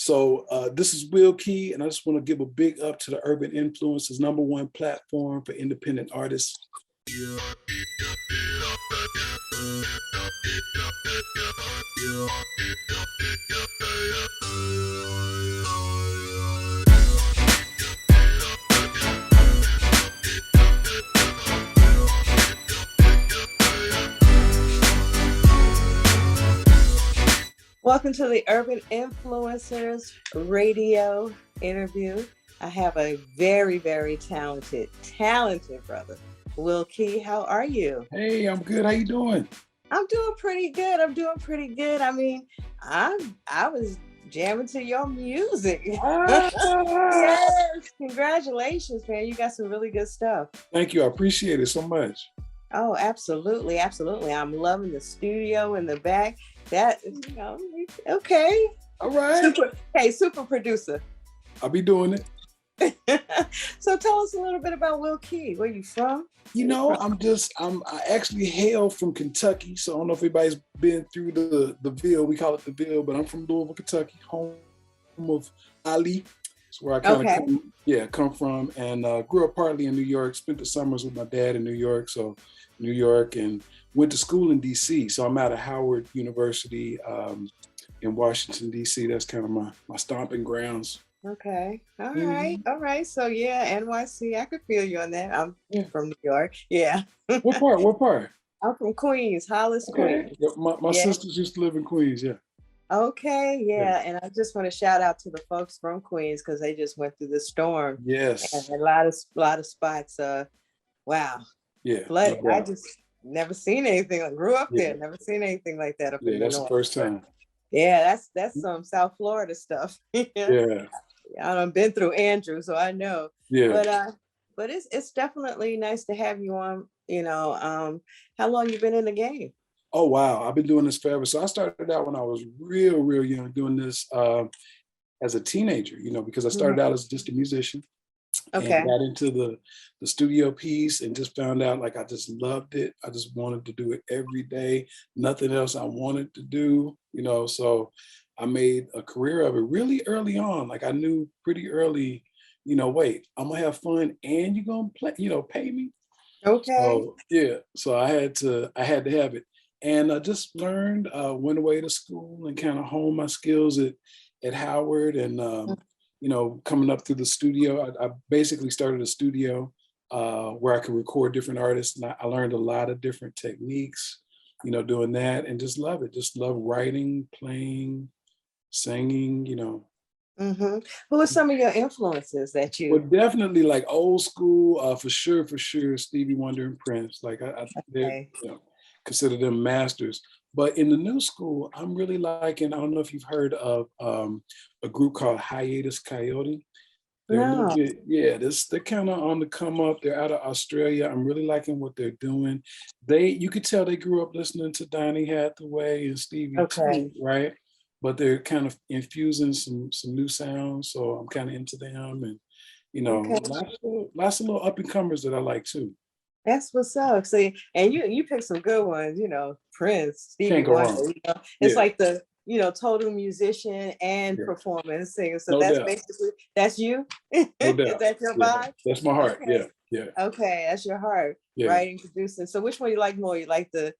This is Wil Key, and I just want to give a big up to the Urban Influencers #1 platform for independent artists. Welcome to the Urban Influencers radio interview. I have a very, very talented brother, Wil Key. How are you? Hey, I'm good. How you doing? I'm doing pretty good. I mean, I was jamming to your music. Yes, congratulations, man. You got some really good stuff. Thank you. I appreciate it so much. Oh, absolutely. I'm loving the studio in the back. That, okay. All right. Super producer. I'll be doing it. So tell us a little bit about Wil Key. Where you from? I actually hail from Kentucky. So I don't know if anybody's been through the Ville. We call it the Ville, but I'm from Louisville, Kentucky, home of Ali. It's where I kind of come from, and grew up partly in New York. Spent the summers with my dad in New York. So New York, and went to school in DC. So I'm out of Howard University in Washington, DC. That's kind of my stomping grounds. Okay. All right. So yeah, NYC. I could feel you on that. I'm from New York. Yeah. What part? I'm from Queens, Hollis, Queens. Yeah, my sisters used to live in Queens, yeah. Okay, yeah. And I just want to shout out to the folks from Queens because they just went through the storm. Yes. And a lot of spots, wow. Yeah. Flooded. I just never seen anything. I grew up there, never seen anything like that up in the that's north. The first time. Yeah, that's some South Florida stuff. Yeah. I've been through Andrew, so I know. Yeah. But it's definitely nice to have you on. How long you been in the game? Oh wow, I've been doing this forever. So I started out when I was real young, doing this as a teenager. Because I started out as just a musician. Okay. And got into the studio piece and just found out like I just loved it. I just wanted to do it every day. Nothing else I wanted to do. So I made a career of it really early on. Like I knew pretty early, wait, I'm gonna have fun and you're gonna play, pay me. Okay. So I had to have it. And I just learned, went away to school and kind of honed my skills at Howard and coming up through the studio. I basically started a studio where I could record different artists. And I learned a lot of different techniques, doing that and just love it. Just love writing, playing, singing, Who are some of your influences that you? Well, definitely like old school, for sure, Stevie Wonder and Prince. Like I consider them masters. But in the new school, I'm really liking, I don't know if you've heard of a group called Hiatus Coyote. They're they're kind of on the come up. They're out of Australia. I'm really liking what they're doing. You could tell they grew up listening to Donny Hathaway and Stevie T, right? But they're kind of infusing some new sounds. So I'm kind of into them, and lots of little up and comers that I like too. That's what's up. See, and you pick some good ones, Prince, Stevie Wonder. It's like the total musician and performer and singer. So that's you. No doubt. Is that your vibe? That's my heart. Okay. Yeah. Okay, that's your heart. Writing, producing. So which one you like more? You like the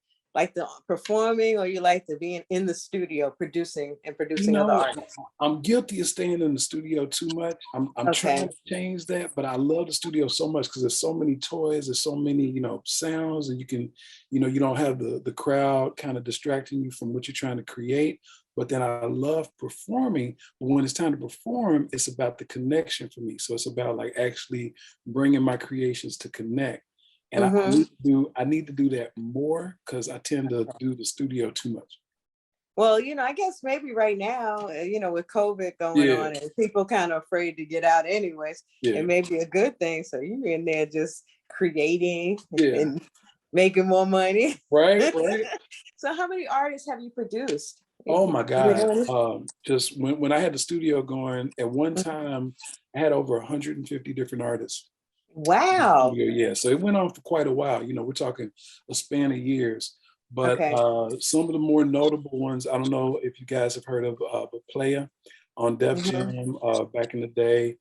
performing, or you like the being in the studio producing other artists? I'm guilty of staying in the studio too much. I'm trying to change that, but I love the studio so much because there's so many toys, there's so many, sounds, and you can, you don't have the crowd kind of distracting you from what you're trying to create. But then I love performing, but when it's time to perform, it's about the connection for me. So it's about like actually bringing my creations to connect. And I need to do that more because I tend to do the studio too much. Well, I guess maybe right now, with COVID going on and people kind of afraid to get out anyways, it may be a good thing. So you're in there just creating and making more money. Right. So how many artists have you produced? Oh my God. Just when I had the studio going, at one time, I had over 150 different artists. Wow. Yeah. So it went on for quite a while. We're talking a span of years. But some of the more notable ones, I don't know if you guys have heard of Playa. on Def Jam back in the day.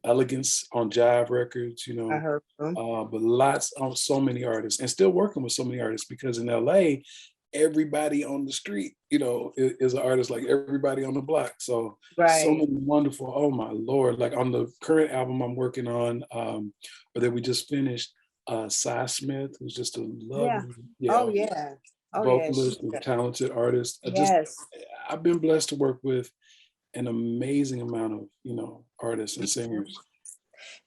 Elegance on Jive Records, you I know, heard them. but lots of so many artists, and still working with so many artists, because in LA, everybody on the street, you know, is an artist, like everybody on the block. So so Right. many wonderful, oh my Lord, like on the current album I'm working on, or that we just finished, Cy Smith, who's just a Yeah. lovely, Oh yeah. Oh yeah. vocalist and talented artist. Yes. I've been blessed to work with an amazing amount of, you know, artists and singers.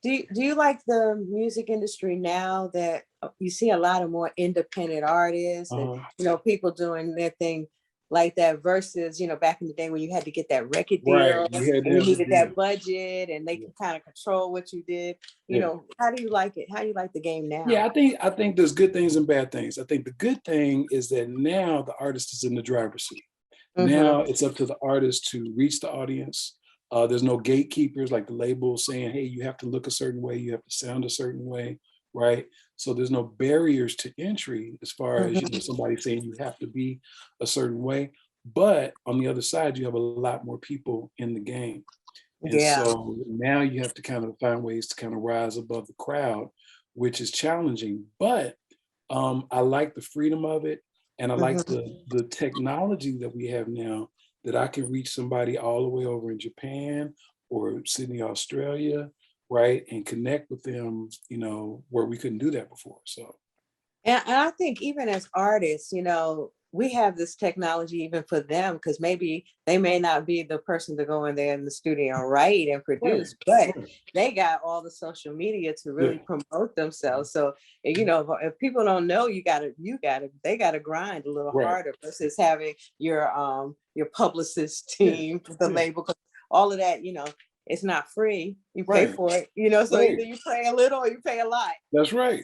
Do you like the music industry now that you see a lot of more independent artists and you know people doing their thing like that versus, you know, back in the day when you had to get that record Right, deal you had to and you have the needed deal. that budget and they Yeah. could kind of control what you did. You Yeah. know, how do you like it? How do you like the game now? Yeah, I think there's good things and bad things. I think the good thing is that now the artist is in the driver's seat. Now it's up to the artist to reach the audience. There's no gatekeepers like the label saying, hey, you have to look a certain way, you have to sound a certain way, right? So there's no barriers to entry as far as, you know, somebody saying you have to be a certain way. But on the other side, you have a lot more people in the game. And Yeah. so now you have to kind of find ways to kind of rise above the crowd, which is challenging. But I like the freedom of it. And I like the technology that we have now, that I can reach somebody all the way over in Japan or Sydney, Australia, right? And connect with them, you know, where we couldn't do that before. So. And I think even as artists, you know, we have this technology even for them because maybe they may not be the person to go in there in the studio and write and produce, but they got all the social media to really promote themselves. So, you know, if people don't know, they gotta grind a little harder versus having your publicist team, the label, because all of that, you know, it's not free. You pay for it, you know, so either you pay a little or you pay a lot. That's right.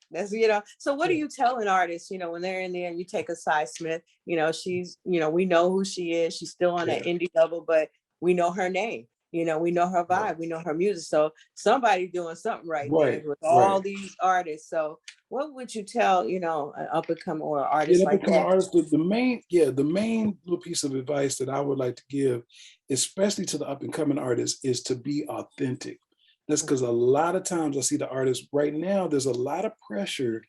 That's, you know, so what do you tell an artist, you know, when they're in there and you take a Cy Smith, you know, she's, you know, we know who she is. She's still on that indie level, but we know her name, you know, we know her vibe, we know her music. So somebody doing something right there with all these artists. So what would you tell, you know, an up and coming or an artist like that? Artist, the main little piece of advice that I would like to give, especially to the up and coming artists, is to be authentic. That's because a lot of times I see the artists right now, there's a lot of pressure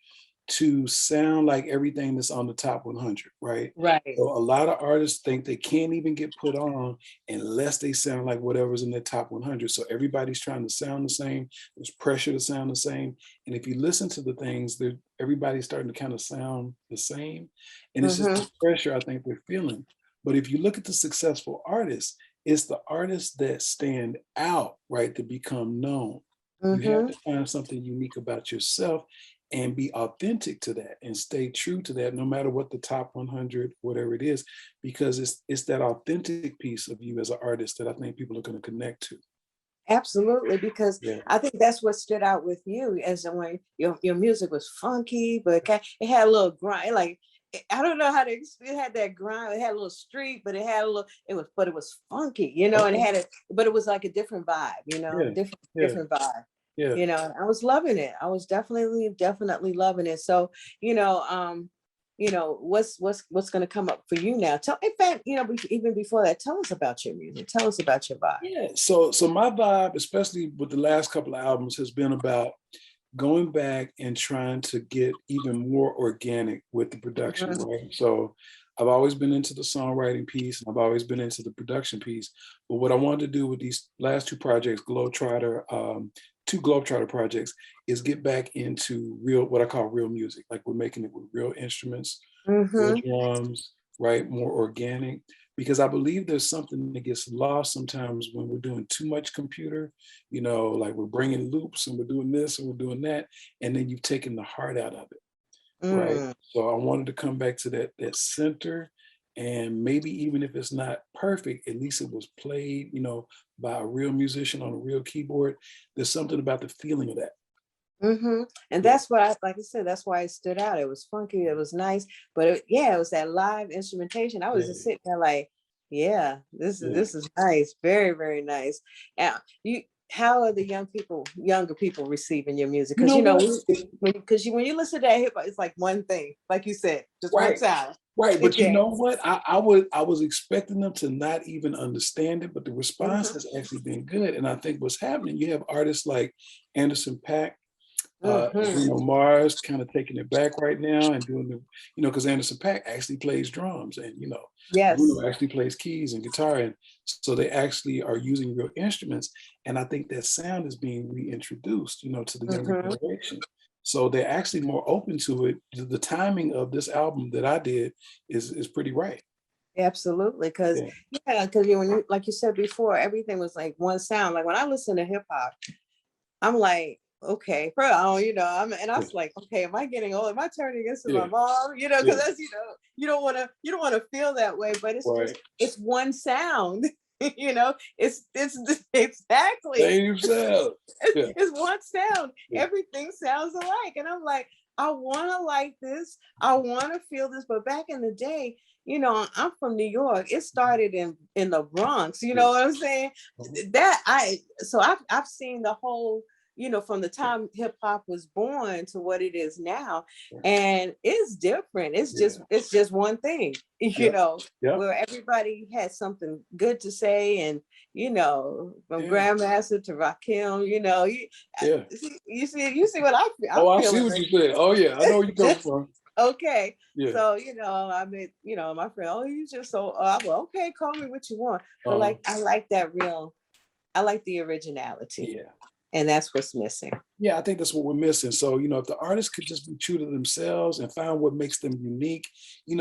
to sound like everything that's on the top 100, right? Right. So a lot of artists think they can't even get put on unless they sound like whatever's in their top 100. So everybody's trying to sound the same. There's pressure to sound the same. And if you listen to the things, everybody's starting to kind of sound the same. And it's just the pressure I think they're feeling. But if you look at the successful artists, it's the artists that stand out, right, to become known. You have to find something unique about yourself and be authentic to that and stay true to that, no matter what the top 100, whatever it is, because it's that authentic piece of you as an artist that I think people are going to connect to. Absolutely, because I think that's what stood out with you as when your music was funky, but it had a little grind, like, I don't know how to. It had that grind. It had a little street, but it had a little. But it was funky, you know. And it had but it was like a different vibe, you know, different vibe. Yeah. You know, I was loving it. I was definitely loving it. So, you know, what's going to come up for you now? In fact, you know, even before that, tell us about your music. Tell us about your vibe. Yeah. So my vibe, especially with the last couple of albums, has been about going back and trying to get even more organic with the production, right? So I've always been into the songwriting piece, and I've always been into the production piece. But what I wanted to do with these last two projects, two Globetrotter projects, is get back into what I call real music. Like we're making it with real instruments, real drums, right? More organic. Because I believe there's something that gets lost sometimes when we're doing too much computer, you know, like we're bringing loops and we're doing this and we're doing that, and then you've taken the heart out of it, right? So I wanted to come back to that center, and maybe even if it's not perfect, at least it was played, you know, by a real musician on a real keyboard. There's something about the feeling of that. And that's why, like I said, that's why it stood out. It was funky, it was nice, but it was that live instrumentation. I was just sitting there like, this is nice, very, very nice. And how are the younger people receiving your music? You Because know what? when you listen to that hip hop, it's like one thing, like you said, just one Right. sound. Right, but you know what? I was expecting them to not even understand it, but the response has actually been good. And I think what's happening, you have artists like Anderson .Paak, Bruno Mars kind of taking it back right now and doing the, because Anderson .Paak actually plays drums and Yes. Bruno actually plays keys and guitar, and so they actually are using real instruments. And I think that sound is being reintroduced, to the younger generation. So they're actually more open to it. The timing of this album that I did is pretty right. Absolutely, because when you, like you said before, everything was like one sound. Like when I listen to hip hop, I'm like, okay, bro, and I was like, okay, am I getting old? Am I turning into my mom? Because that's you don't want to feel that way, but it's just it's one sound. It's exactly same sound. It's one sound. Everything sounds alike, and I'm like, I want to like this. I want to feel this. But back in the day, I'm from New York. It started in the Bronx. You know what I'm saying? I've seen the whole, from the time hip hop was born to what it is now, and it's different. It's just one thing, where everybody has something good to say, and from Grandmaster to Rakim, you see what I feel. Oh, I see what you said. Oh yeah, I know where you come from. Okay. Yeah. So, I mean, my friend, oh, you just so well, okay, call me what you want. But I like the originality. Yeah. And that's what's missing. Yeah, I think that's what we're missing. So, if the artists could just be true to themselves and find what makes them unique,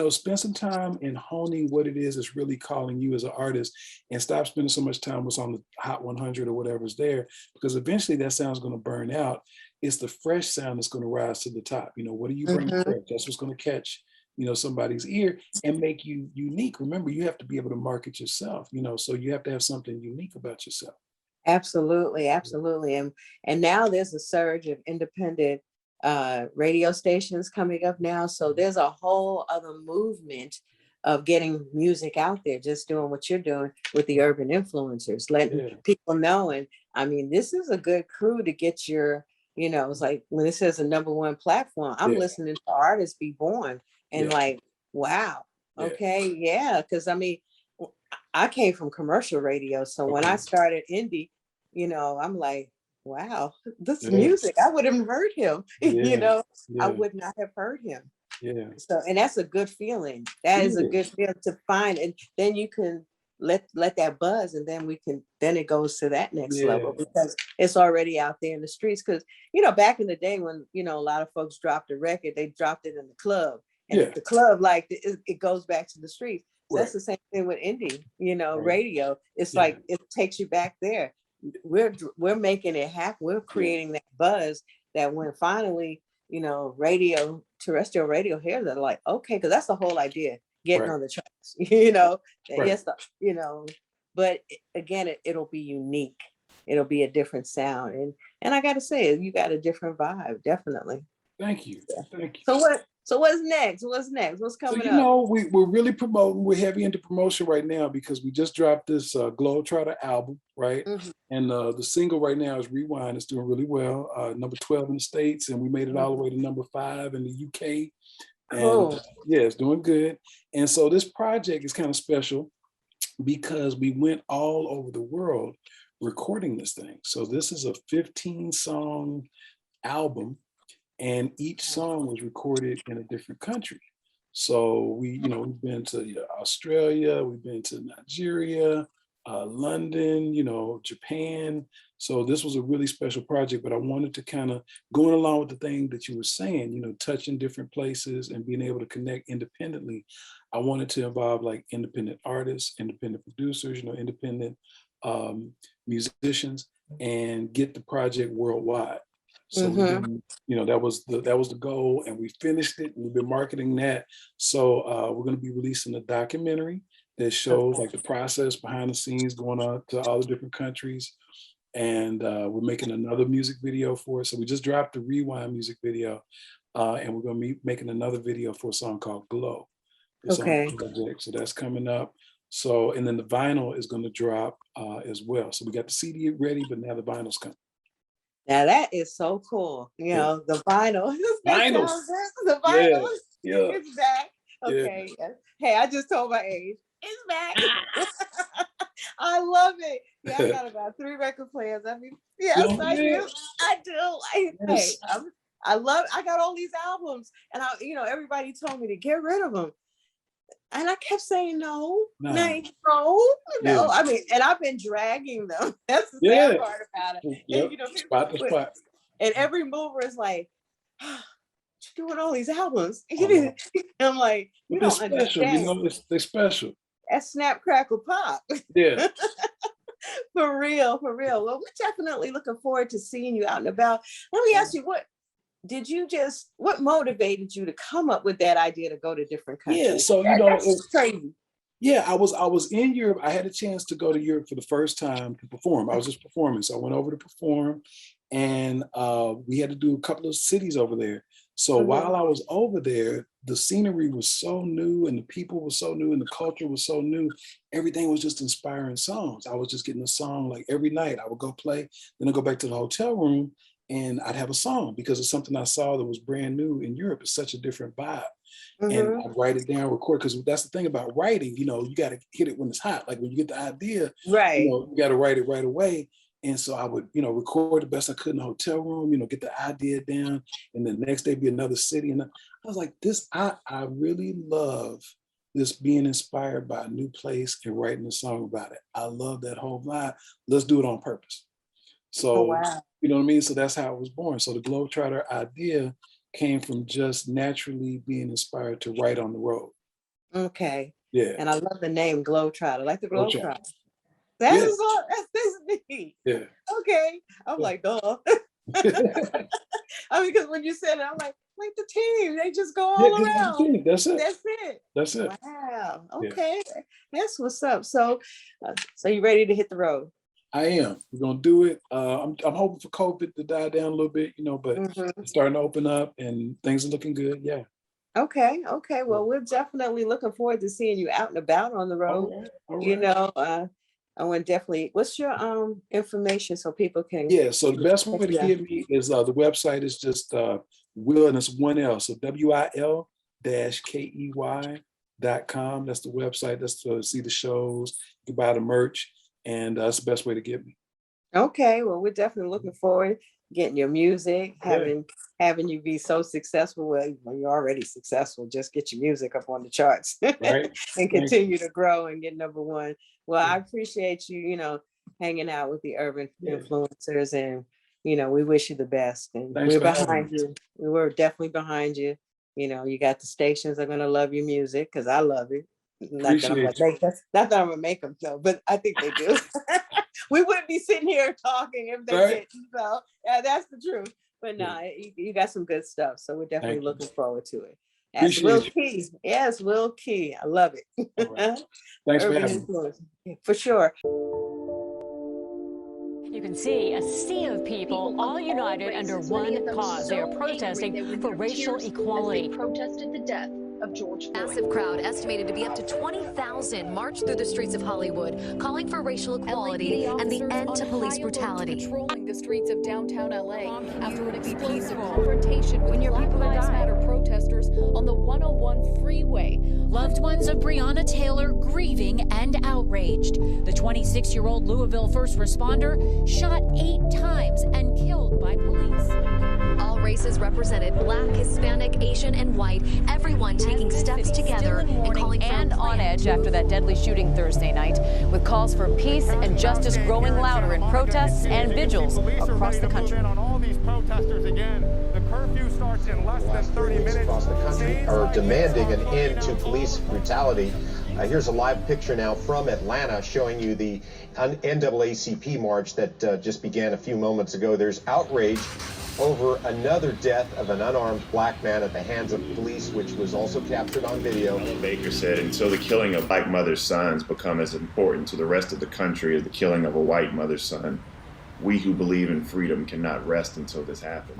spend some time in honing what it is that's really calling you as an artist, and stop spending so much time what's on the Hot 100 or whatever's there, because eventually that sound's going to burn out. It's the fresh sound that's going to rise to the top. What do you bring fresh? That's what's going to catch, somebody's ear and make you unique. Remember, you have to be able to market yourself, so you have to have something unique about yourself. Absolutely. And now there's a surge of independent radio stations coming up now. So there's a whole other movement of getting music out there, just doing what you're doing with the urban influencers, letting people know. And I mean, this is a good crew to get your, it's like when it says a #1 platform, I'm listening to artists be born and like, wow. Okay. Yeah. Cause I mean, I came from commercial radio. So when I started indie, I'm like, wow, this music, I would have heard him, I would not have heard him. Yeah. So, and that's a good feeling. That is a good feeling to find. And then you can let that buzz, and then it goes to that next level, because it's already out there in the streets. Cause, back in the day when, a lot of folks dropped a record, they dropped it in the club. And if the club liked it, it goes back to the streets. So that's the same thing with indie, radio. It's like, it takes you back there. We're making it happen. We're creating that buzz that when finally, terrestrial radio hears it, like, okay, because that's the whole idea, getting on the tracks, yes, but again, it'll be unique. It'll be a different sound. And I got to say, you got a different vibe, definitely. Thank you. So what's next? What's coming up? So, we're really promoting. We're heavy into promotion right now because we just dropped this Globetrotter album, right? And the single right now is Rewind. It's doing really well. Number 12 in the States, and we made it all the way to number 5 in the UK. And it's doing good. And so this project is kind of special because we went all over the world recording this thing. So this is a 15-song album. And each song was recorded in a different country. So we've been to Australia, we've been to Nigeria, London, Japan. So this was a really special project, but I wanted to kind of, going along with the thing that you were saying, touching different places and being able to connect independently. I wanted to involve like independent artists, independent producers, independent musicians, and get the project worldwide. So that was the goal, and we finished it. And we've been marketing that. So we're going to be releasing a documentary that shows like the process behind the scenes going on to all the different countries. And we're making another music video for it. So we just dropped the Rewind music video, and we're going to be making another video for a song called Glow. So that's coming up. So, and then the vinyl is going to drop as well. So we got the CD ready, but now the vinyl's coming. Now that is so cool. You know, the vinyl. Vinyl. The vinyl Yeah. is back. Okay. Yeah. Hey, I just told my age. It's back. I love it. Yeah, I got about 3 record players. I mean, yes, I do. I do. Hey, I got all these albums, and everybody told me to get rid of them. And I kept saying no. I mean, and I've been dragging them. That's the sad part about it. Yep. And, Spot to spot. And every mover is like, oh, you're doing all these albums. I'm like, you don't understand. They're special. That's snap, crackle, pop. Yeah. For real. Well, we're definitely looking forward to seeing you out and about. Let me ask you, what motivated you to come up with that idea to go to different countries? Yeah, so it's crazy. Yeah, I was in Europe. I had a chance to go to Europe for the first time to perform. I was just performing, so I went over to perform, and we had to do a couple of cities over there. So while I was over there, the scenery was so new, and the people were so new, and the culture was so new. Everything was just inspiring songs. I was just getting a song like every night. I would go play, then I'd go back to the hotel room, and I'd have a song because it's something I saw that was brand new in Europe. It's such a different vibe. And I'd write it down, record, because that's the thing about writing, you got to hit it when it's hot. Like when you get the idea, right? You got to write it right away. And so I would, record the best I could in the hotel room, get the idea down. And then the next day be another city. And I was like, I really love this being inspired by a new place and writing a song about it. I love that whole vibe. Let's do it on purpose. So, you know what I mean? So that's how it was born. So the Globetrotter idea came from just naturally being inspired to write on the road. Okay. Yeah. And I love the name Globetrotter. I like the Globetrotter. That's neat. Yeah. Okay. I'm like, duh. I mean, because when you said it, I'm like the team, they just go all around. That's it. Wow. Okay. Yeah. That's what's up. So you ready to hit the road? I am. We're gonna do it. I'm hoping for COVID to die down a little bit, but it's starting to open up and things are looking good. Yeah. Okay. Well, we're definitely looking forward to seeing you out and about on the road. All right. I want definitely. What's your information so people can? Yeah. So the best way to get me is the website is just Wil, and it's one L. So WIL-KEY.com. That's the website. That's to see the shows. You can buy the merch. And that's the best way to get me. Okay, well, we're definitely looking forward to getting your music, having you be so successful. Well, you're already successful. Just get your music up on the charts, right? And continue to grow and get number one. Well, I appreciate you, hanging out with the urban influencers, and we wish you the best. And we're behind you. We were definitely behind you. You got the stations that are gonna love your music because I love it. Not that I'm gonna make them so, but I think they do. We wouldn't be sitting here talking if they didn't. So yeah, that's the truth. But you got some good stuff. So we're definitely looking forward to it. That's Wil Key. Yes, Wil Key. I love it. Right. Thanks for having me. For sure. You can see a sea of people all united under one cause. They are protesting for racial equality. They protested the death of George Floyd. Massive crowd estimated to be up to 20,000 marched through the streets of Hollywood, calling for racial equality and the end to police brutality. Patrolling the streets of downtown LA after an explosive confrontation with Black Lives Matter protesters on the 101 freeway. Loved ones of Breonna Taylor grieving and outraged. The 26-year-old Louisville first responder shot 8 times and killed by police. All races represented: Black, Hispanic, Asian, and white. Everyone taking steps together and calling for and on edge after that deadly shooting Thursday night, with calls for peace and justice growing louder in protests and vigils across the country. On all these protesters again. The curfew starts in less than 30 minutes. Across the country are demanding an end to police brutality. Here's a live picture now from Atlanta showing you the NAACP march that just began a few moments ago. There's outrage over another death of an unarmed black man at the hands of police, which was also captured on video. Baker said, until the killing of black mothers' sons become as important to the rest of the country as the killing of a white mother's son, we who believe in freedom cannot rest until this happens.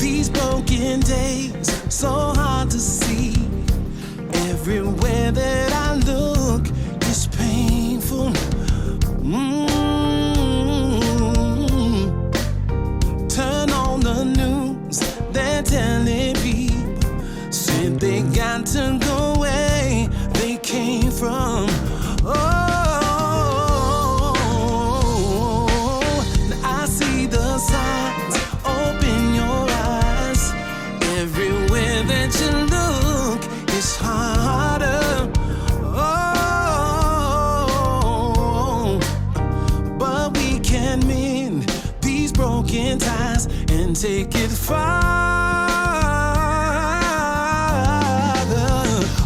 These broken days, so hard to see, Everywhere that I look is painful. Turn on the news, they're telling people, said they got to go away they came from. I see the signs, open your eyes. Everywhere that you look is harder. But we can mend these broken ties and take it farther.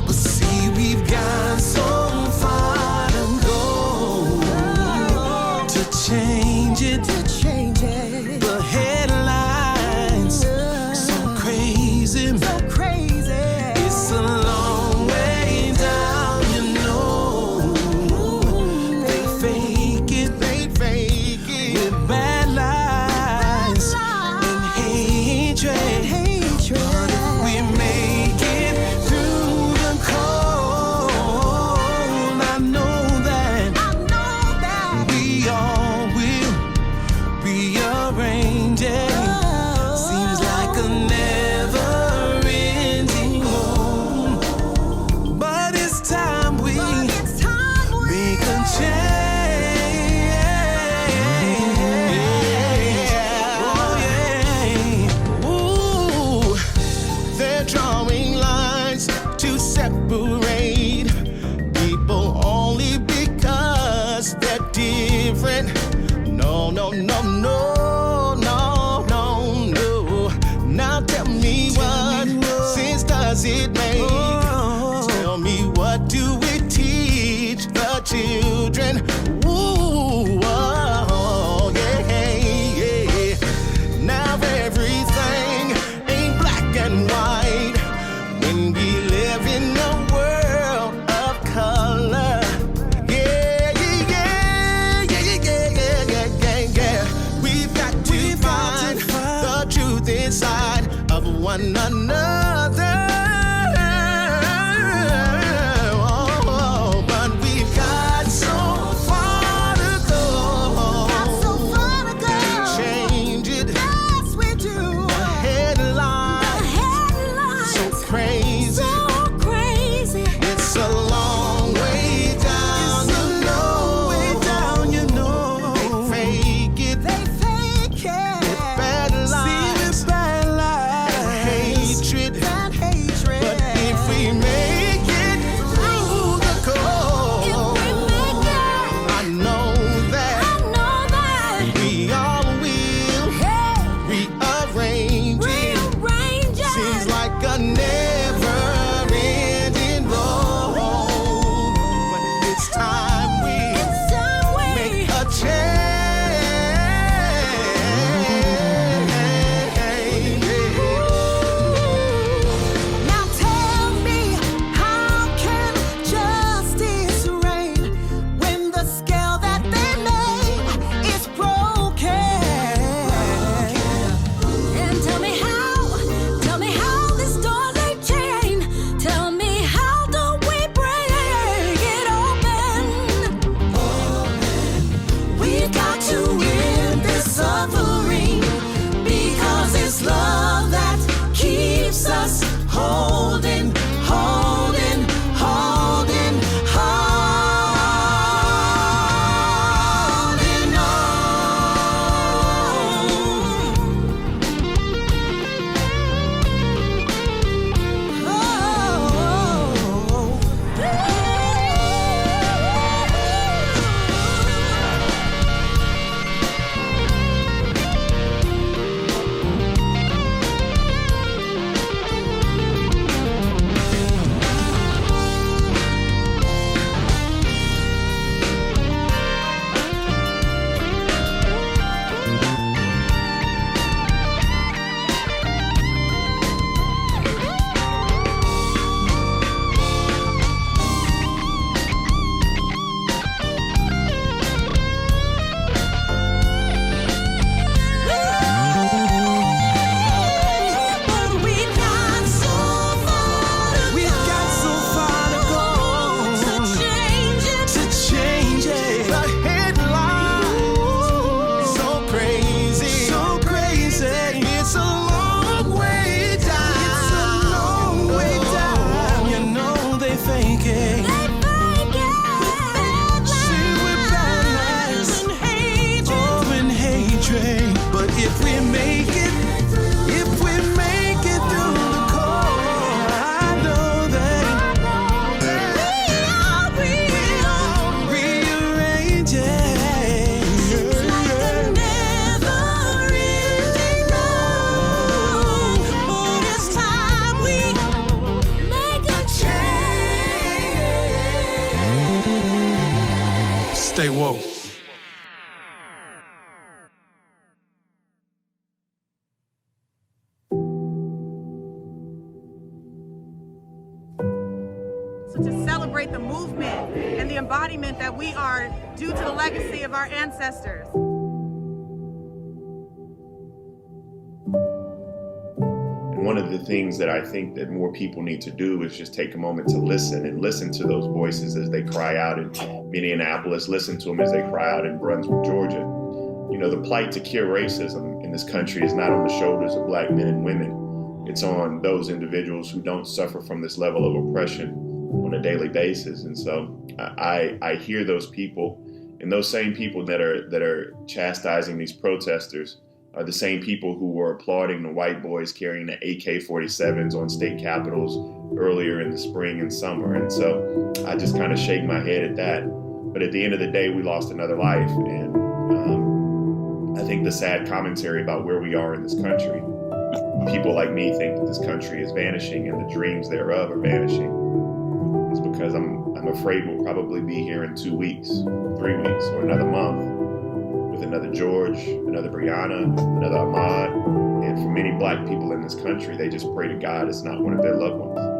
But see, we've got so far to go to change it. The headlines so crazy. It's a long way down, you know. They fake it with bad lies and hatred. But if we make it through the cold, I know that we all will rearrange it. Seems like a never-ending road, but it's time we make a change. Oh yeah. Ooh, they're drawing lines to separate people only because they're different. No, no, no, no, no, no, no. Now tell me what sense does it make? Tell me, what do we teach the children? Ooh, oh, yeah, yeah. Now everything ain't black and white when we live in a world of color. Yeah, yeah, yeah, yeah, yeah, yeah, yeah, yeah. We've got to find the truth inside of one another. Oh, but we've got so Stay woke. To celebrate the movement and the embodiment that we are due to the legacy of our ancestors. And one of the things that I think that more people need to do is just take a moment to listen and listen to those voices as they cry out in Minneapolis, listen to them as they cry out in Brunswick, Georgia. You know, the plight to cure racism in this country is not on the shoulders of Black men and women. It's on those individuals who don't suffer from this level of oppression on a daily basis. And so I hear those people, and those same people that are chastising these protesters are the same people who were applauding the white boys carrying the AK-47s on state capitals earlier in the spring and summer. And so I just kind of shake my head at that. But at the end of the day, we lost another life. And I think the sad commentary about where we are in this country, people like me think that this country is vanishing and the dreams thereof are vanishing, is because I'm afraid we'll probably be here in 2 weeks, 3 weeks, or another month with another George, another Breonna, another Ahmaud. And for many Black people in this country, they just pray to God it's not one of their loved ones.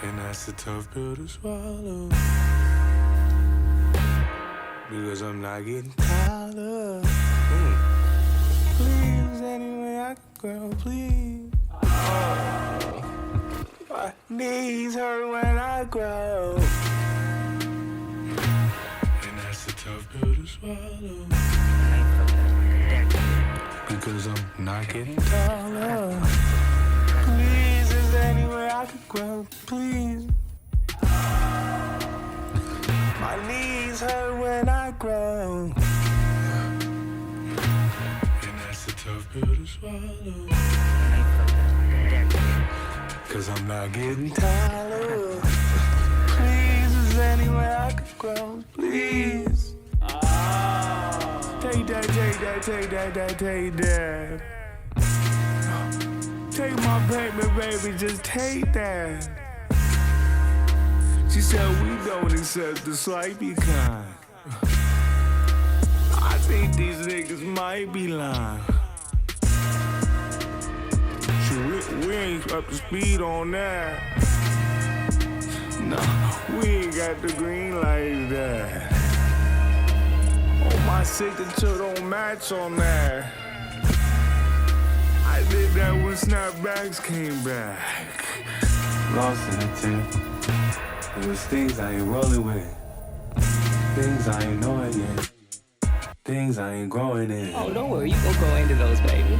And that's a tough pill to swallow. Because I'm not getting taller. Please, anyway I can grow, please. Oh, my knees hurt when I grow. And that's a tough pill to swallow. Because I'm not getting taller. Please, is there any way I could grow? Please. My knees hurt when I grow. And that's a tough pill to swallow. Cause I'm not getting taller. Please, is there any way I could grow? Please. Take that, take that, take that, take that. Take my baby, just take that. She said we don't accept the swipey kind. I think these niggas might be lying. We ain't up to speed on that. No, we ain't got the green like that. Oh, my signature don't match on that. I did that when snapbacks came back. Lost in the tip. There's things I ain't rolling with. Things I ain't knowing yet. Things I ain't growing in. Oh, don't worry, you gon' grow into those, baby.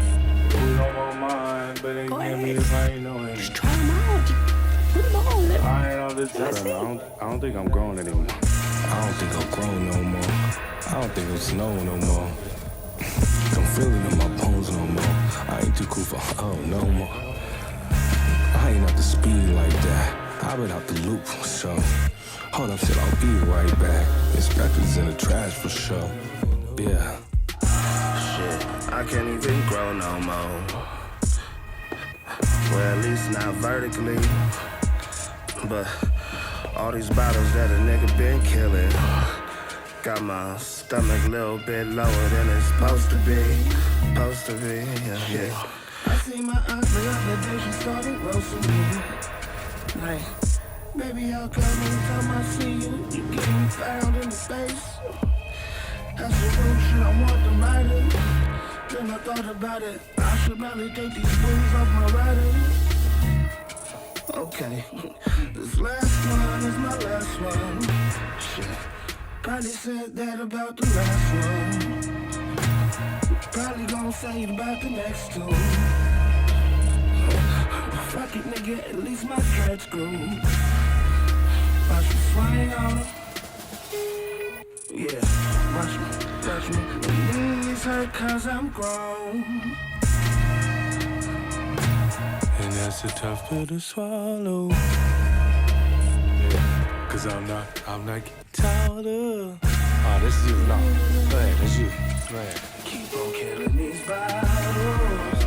We don't want mine, but they give me if I ain't knowing. Just try them out. Put them on. I ain't all the time. I don't think I'm growing anymore. I don't think I'm growing no more. I don't think I'm snowing no more. I'm feeling in my bones no more. I ain't too cool for no more. I ain't up to speed like that. I've been out the loop for sure. Hold up, shit, I'll be right back. This record's in the trash for sure. Yeah. Shit, I can't even grow no more. Well, at least not vertically. But all these bottles that a nigga been killing got my stomach a little bit lower than it's supposed to be. Supposed to be, yeah. I see my aunt the other day, she started roasting me. Like, baby, how come every time I see you, you get me found in the face? That's the real shit, I want to write it. Then I thought about it, I should probably take these wings off my rider. Okay, this last one is my last one. Shit, probably said that about the last one. Probably gonna say it about the next two. Fuck it, nigga, at least my dreads grew. Watch me swing on them. Yeah, watch me. My knees hurt cause I'm grown. And that's a tough pill to swallow. Yeah, cause I'm not getting taller. Oh, this is you, no. Go ahead, that's you. Go ahead. Keep on killing these bottles.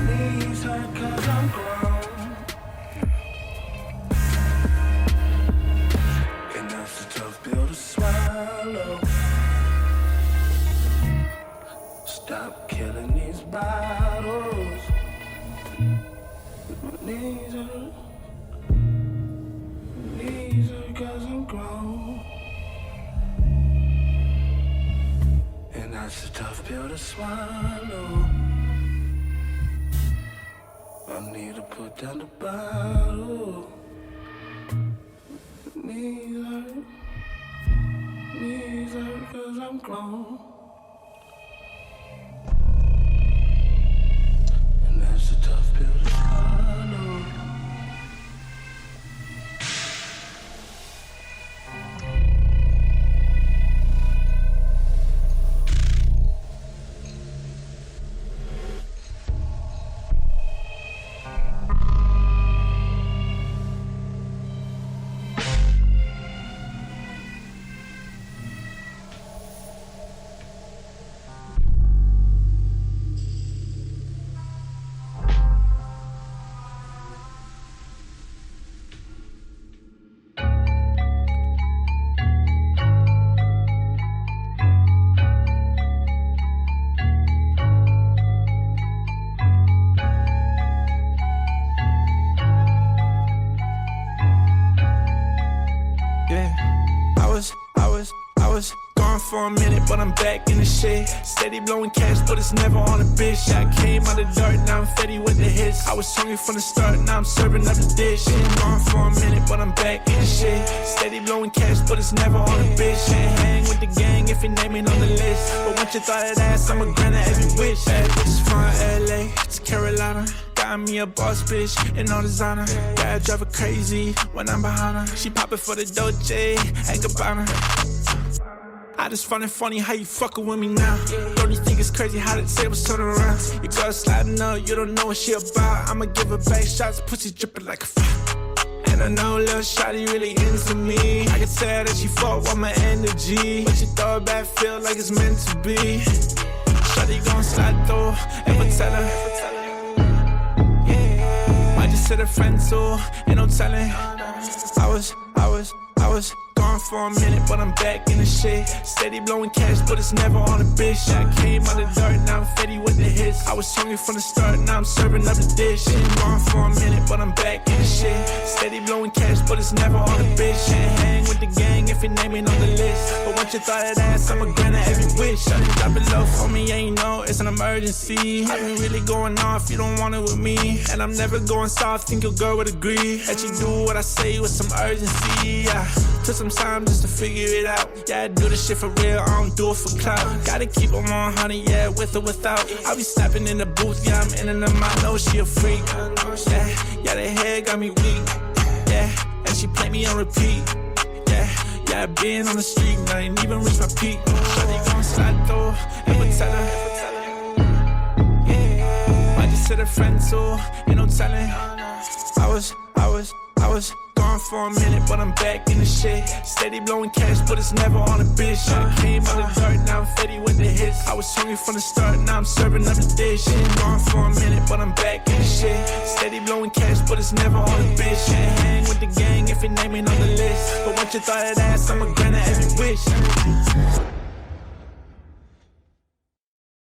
Knees hurt cause I'm grown. And that's a tough pill to swallow. Stop killing these bottles. My knees hurt cause I'm grown. And that's a tough pill to swallow. I need to put down the bottle. Knees hurt cause I'm grown. And that's a tough pill to swallow. for a minute, but I'm back in the shit. Steady blowing cash, but it's never on a bitch. I came out of dark, now I'm fetty with the hits. I was hungry from the start, now I'm serving up the dish. Been gone for a minute, but I'm back in the shit. Steady blowing cash, but it's never on a bitch. Can't hang with the gang if your name ain't on the list. But once you thought that ass, I'ma grant her every wish. Bad bitches from LA to Carolina. Got me a boss bitch in all designer. Gotta drive her crazy when I'm behind her. She poppin' for the Dolce and Gabbana. I just find it funny how you fuckin' with me now. Don't you think it's crazy how the tables turn around? Your girl sliding up, you don't know what she about. I'ma give her back shots, pussy drippin' like a fire. And I know little shawty really into me. I can tell that she fuck with my energy, but she throw it back, feel like it's meant to be. Shawty gon' slide through, ever tell her. Might just hit a friend too, ain't no telling. I was gone for a minute, but I'm back in the shit. Steady blowing cash, but it's never on a bitch. I came out of dark, now I'm fetty with the hits. I was hungry from the start, now I'm serving up the dish. Been gone for a minute, but I'm back in the shit. Steady blowing cash, but it's never on a bitch. Can't hang with the gang if your name ain't on the list. But once you thought that ass, I'ma grant her every wish. I just drop it low for me, ain't know it's an emergency. I've been really going off, you don't want it with me. And I'm never going soft, think your girl would agree that you do what I say with some urgency. Yeah, took some time just to figure it out. Yeah, I do this shit for real, I don't do it for clout. Gotta keep on 100, yeah, with or without. I be snapping in the booth, yeah, I'm in and I'm out. Know she a freak. Yeah, the head got me weak. Yeah, and she play me on repeat. Yeah, I been on the street, and I ain't even reached my peak. Shawty gon' slide through, ever tell her. Might just hit a friend too, ain't no telling. I was gone for a minute, but I'm back in the shit. Steady blowing cash, but it's never on a bitch. I came out of dark, now I'm fetty with the hits. I was hungry from the start, now I'm serving up the dish. Been gone for a minute, but I'm back in the shit. Steady blowing cash, but it's never on a bitch. Can't hang with the gang if your name ain't on the list. But once you thought that ass, I'ma grant her every wish.